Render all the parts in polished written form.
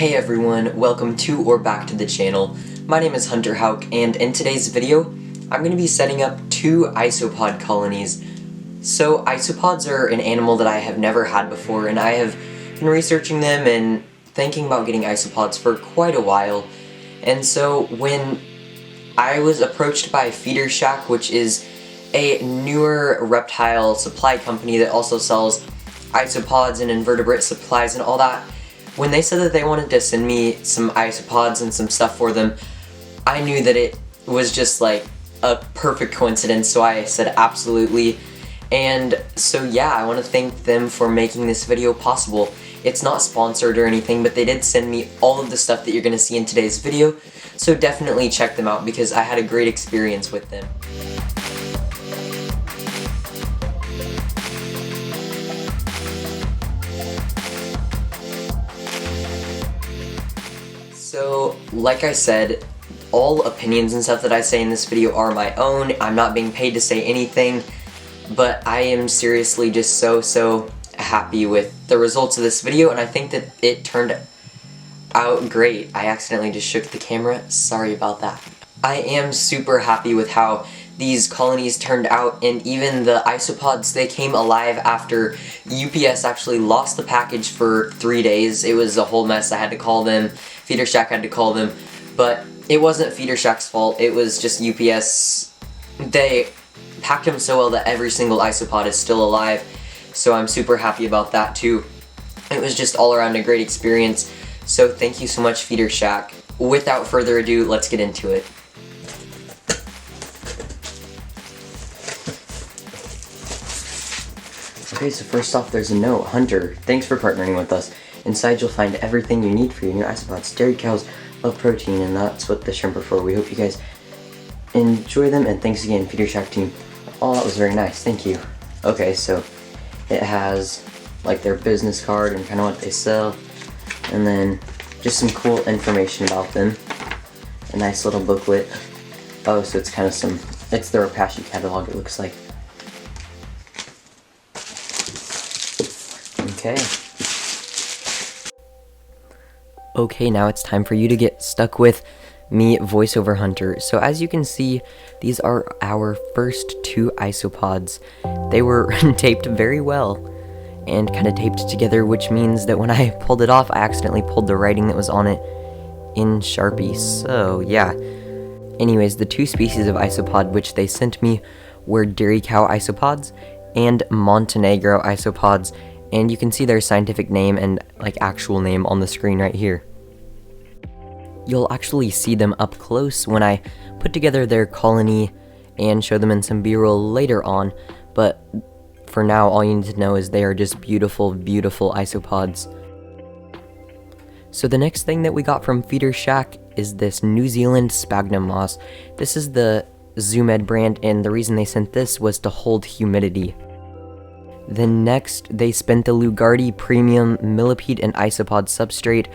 Hey everyone, welcome to or back to the channel. My name is Hunter Houck, and in today's video, I'm going to be setting up 2 isopod colonies. So isopods are an animal that I have never had before, and I have been researching them and thinking about getting isopods for quite a while. And so when I was approached by Feeder Shack, which is a newer reptile supply company that also sells isopods and invertebrate supplies and all that, when they said that they wanted to send me some isopods and some stuff for them, I knew that it was just like a perfect coincidence, so I said absolutely. And so yeah, I want to thank them for making this video possible. It's not sponsored or anything, but they did send me all of the stuff that you're going to see in today's video, so definitely check them out because I had a great experience with them. So, like I said, all opinions and stuff that I say in this video are my own. I'm not being paid to say anything, but I am seriously just so happy with the results of this video, and I think that it turned out great. I accidentally just shook the camera, sorry about that. I am super happy with how these colonies turned out, and even the isopods, they came alive after UPS actually lost the package for 3 days. It was a whole mess. I had to call them, Feeder Shack had to call them, but it wasn't Feeder Shack's fault, it was just UPS. They packed them so well that every single isopod is still alive, so I'm super happy about that too. It was just all around a great experience, so thank you so much, Feeder Shack. Without further ado, let's get into it. Okay, so first off, there's a note. Hunter, thanks for partnering with us. Inside you'll find everything you need for your new isopods. Dairy cows love protein, and that's what the shrimp are for. We hope you guys enjoy them, and thanks again, Feeder Shack team. Oh, that was very nice, thank you. Okay, so it has like their business card and kind of what they sell, and then just some cool information about them. A nice little booklet. Oh, so it's kind of it's the Rapashi catalog, it looks like. Okay, now it's time for you to get stuck with me, VoiceOver Hunter. So as you can see, these are our first 2 isopods. They were taped very well and kind of taped together, which means that when I pulled it off, I accidentally pulled the writing that was on it in Sharpie. So yeah. Anyways, the 2 species of isopod which they sent me were dairy cow isopods and Montenegro isopods. And you can see their scientific name and like actual name on the screen right here. You'll actually see them up close when I put together their colony and show them in some B-roll later on, but for now all you need to know is they are just beautiful isopods. So the next thing that we got from Feeder Shack is this New Zealand sphagnum moss. This is the Zoomed brand, and the reason they sent this was to hold humidity. Then next, they spent the Lugardi Premium Millipede and Isopod Substrate,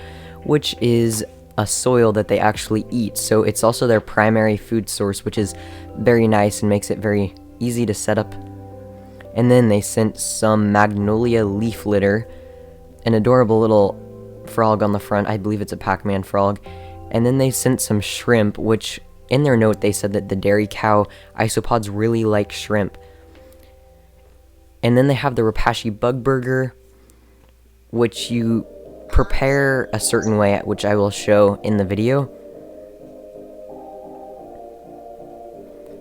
which is a soil that they actually eat, so it's also their primary food source, which is very nice and makes it very easy to set up. And then they sent some Magnolia Leaf Litter, an adorable little frog on the front, I believe it's a Pac-Man frog. And then they sent some shrimp, which in their note they said that the dairy cow isopods really like shrimp. And then they have the Rapashi Bug Burger, which you prepare a certain way, which I will show in the video.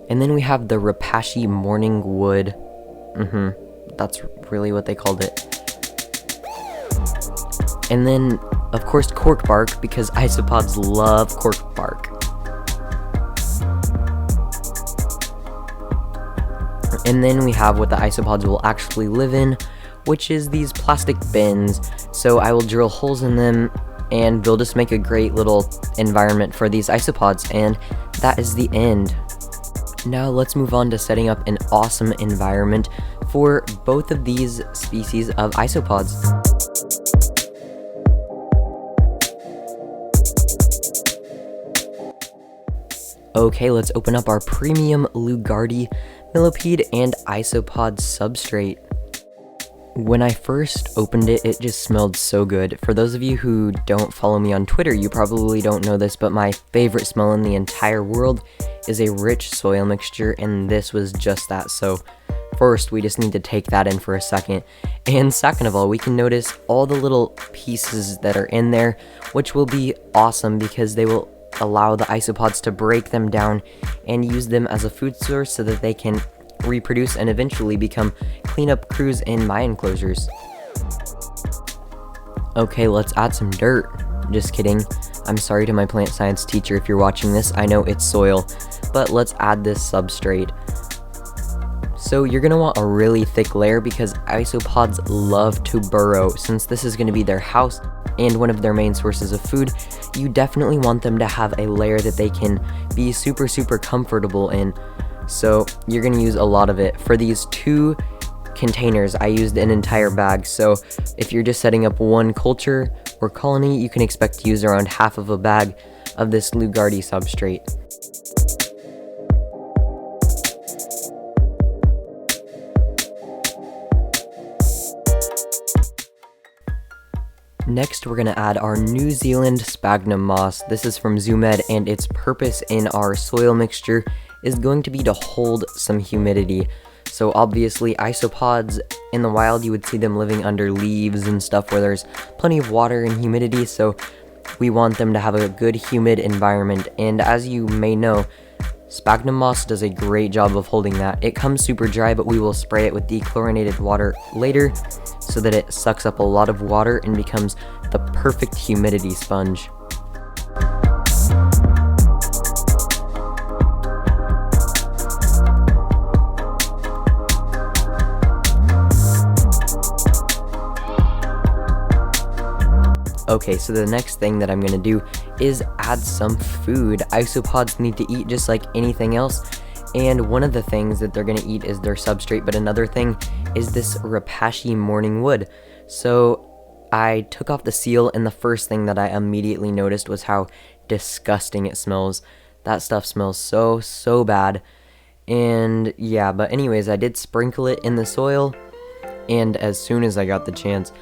And then we have the Rapashi Morning Wood. That's really what they called it. And then, of course, cork bark, because isopods love cork bark. And then we have what the isopods will actually live in, which is these plastic bins. So I will drill holes in them, and they'll just make a great little environment for these isopods, and that is the end. Now let's move on to setting up an awesome environment for both of these species of isopods. Okay, let's open up our premium Lugardi Millipede and Isopod substrate. When I first opened it, it just smelled so good. For those of you who don't follow me on Twitter, you probably don't know this, but my favorite smell in the entire world is a rich soil mixture, and this was just that. So first, we just need to take that in for a second. And second of all, we can notice all the little pieces that are in there, which will be awesome because they will allow the isopods to break them down and use them as a food source so that they can reproduce and eventually become cleanup crews in my enclosures. Okay, let's add some dirt. Just kidding. I'm sorry to my plant science teacher if you're watching this. I know it's soil, but let's add this substrate. So you're going to want a really thick layer because isopods love to burrow. Since this is going to be their house and one of their main sources of food, you definitely want them to have a layer that they can be super comfortable in. So you're going to use a lot of it. For these 2 containers, I used an entire bag. So if you're just setting up one culture or colony, you can expect to use around half of a bag of this klugii substrate. Next, we're going to add our New Zealand sphagnum moss. This is from ZooMed, and its purpose in our soil mixture is going to be to hold some humidity. So obviously, isopods in the wild, you would see them living under leaves and stuff where there's plenty of water and humidity, so we want them to have a good humid environment. And as you may know, sphagnum moss does a great job of holding that. It comes super dry, but we will spray it with dechlorinated water later so that it sucks up a lot of water and becomes the perfect humidity sponge. Okay, so the next thing that I'm going to do is add some food. Isopods need to eat just like anything else, and one of the things that they're going to eat is their substrate, but another thing is this Repashy morning wood. So I took off the seal, and the first thing that I immediately noticed was how disgusting it smells. That stuff smells so bad. And yeah, but anyways, I did sprinkle it in the soil, and as soon as I got the chance,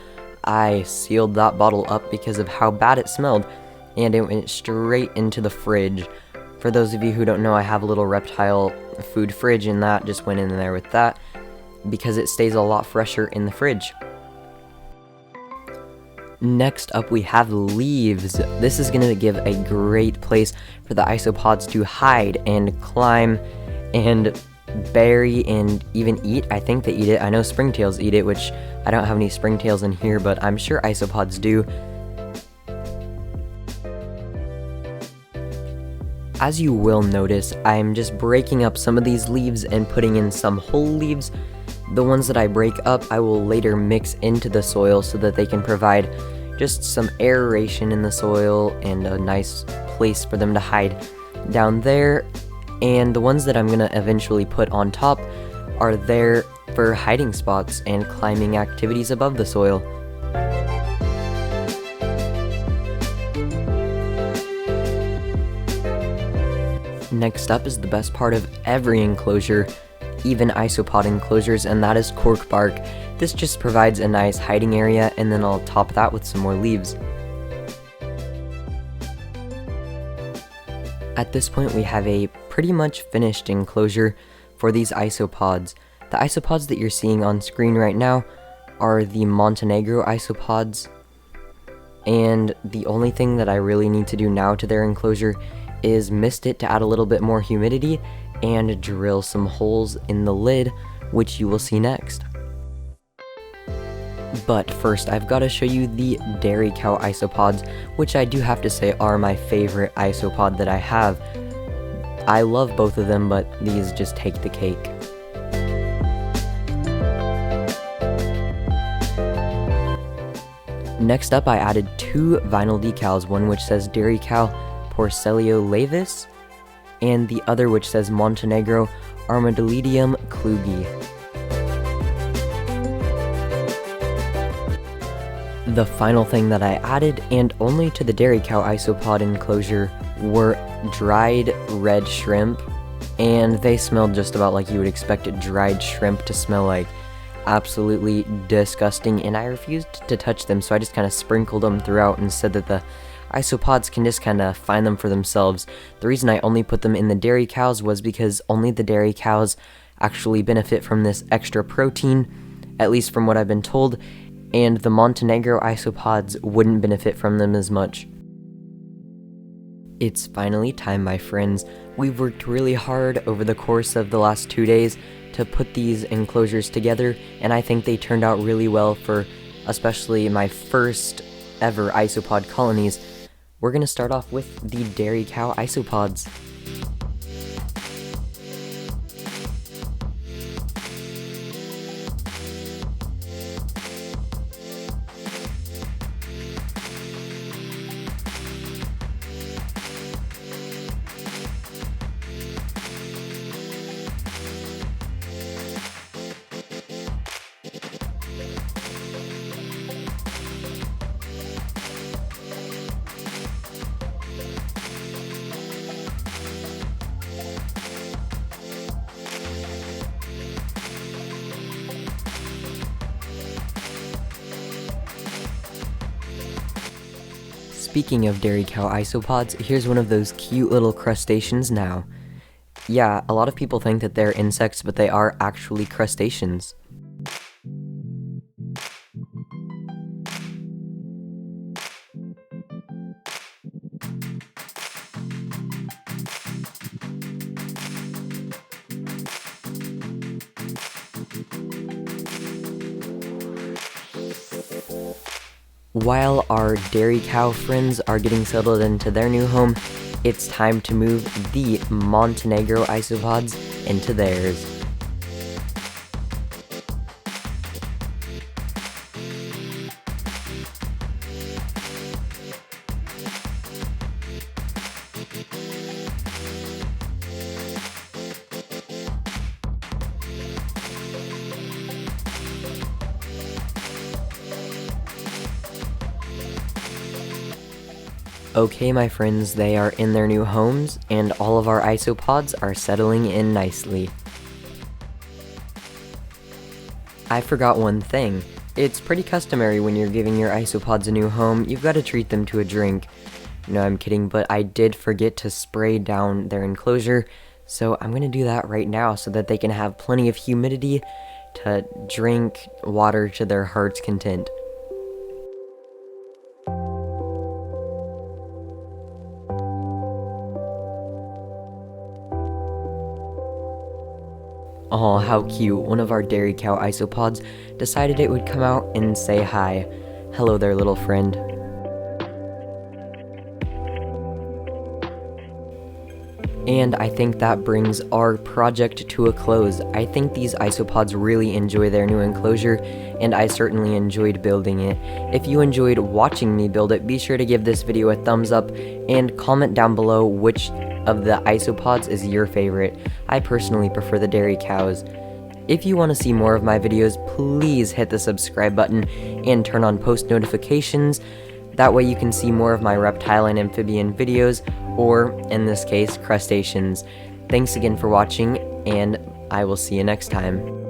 I sealed that bottle up because of how bad it smelled, and it went straight into the fridge. For those of you who don't know, I have a little reptile food fridge, and that just went in there with that because it stays a lot fresher in the fridge. Next up, we have leaves. This is going to give a great place for the isopods to hide and climb and berry and even eat. I think they eat it. I know springtails eat it, which I don't have any springtails in here, but I'm sure isopods do. As you will notice, I'm just breaking up some of these leaves and putting in some whole leaves. The ones that I break up, I will later mix into the soil so that they can provide just some aeration in the soil and a nice place for them to hide down there. And the ones that I'm going to eventually put on top are there for hiding spots and climbing activities above the soil. Next up is the best part of every enclosure, even isopod enclosures, and that is cork bark. This just provides a nice hiding area, and then I'll top that with some more leaves. At this point, we have a pretty much finished enclosure for these isopods. The isopods that you're seeing on screen right now are the Montenegro isopods, and the only thing that I really need to do now to their enclosure is mist it to add a little bit more humidity and drill some holes in the lid, which you will see next. But first, I've got to show you the dairy cow isopods, which I do have to say are my favorite isopod that I have. I love both of them, but these just take the cake. Next up, I added 2 vinyl decals, one which says dairy cow Porcellio laevis, and the other which says Montenegro Armadillidium klugii. The final thing that I added, and only to the dairy cow isopod enclosure, were dried red shrimp, and they smelled just about like you would expect a dried shrimp to smell like. absolutely disgusting, and I refused to touch them, so I just kind of sprinkled them throughout and said that the isopods can just kind of find them for themselves. The reason I only put them in the dairy cows was because only the dairy cows actually benefit from this extra protein, at least from what I've been told, and the Montenegro isopods wouldn't benefit from them as much. It's finally time, my friends. We've worked really hard over the course of the last 2 days to put these enclosures together, and I think they turned out really well for especially my first ever isopod colonies. We're going to start off with the dairy cow isopods. Speaking of dairy cow isopods, here's one of those cute little crustaceans now. Yeah, a lot of people think that they're insects, but they are actually crustaceans. While our dairy cow friends are getting settled into their new home, it's time to move the Montenegro isopods into theirs. Okay, my friends, they are in their new homes, and all of our isopods are settling in nicely. I forgot one thing. It's pretty customary when you're giving your isopods a new home, you've got to treat them to a drink. No, I'm kidding, but I did forget to spray down their enclosure, so I'm going to do that right now so that they can have plenty of humidity to drink water to their heart's content. Oh, how cute. One of our dairy cow isopods decided it would come out and say hi. Hello there, little friend. And I think that brings our project to a close. I think these isopods really enjoy their new enclosure, and I certainly enjoyed building it. If you enjoyed watching me build it, be sure to give this video a thumbs up and comment down below which of the isopods is your favorite. I personally prefer the dairy cows. If you want to see more of my videos, please hit the subscribe button and turn on post notifications. That way you can see more of my reptile and amphibian videos, or in this case, crustaceans. Thanks again for watching, and I will see you next time.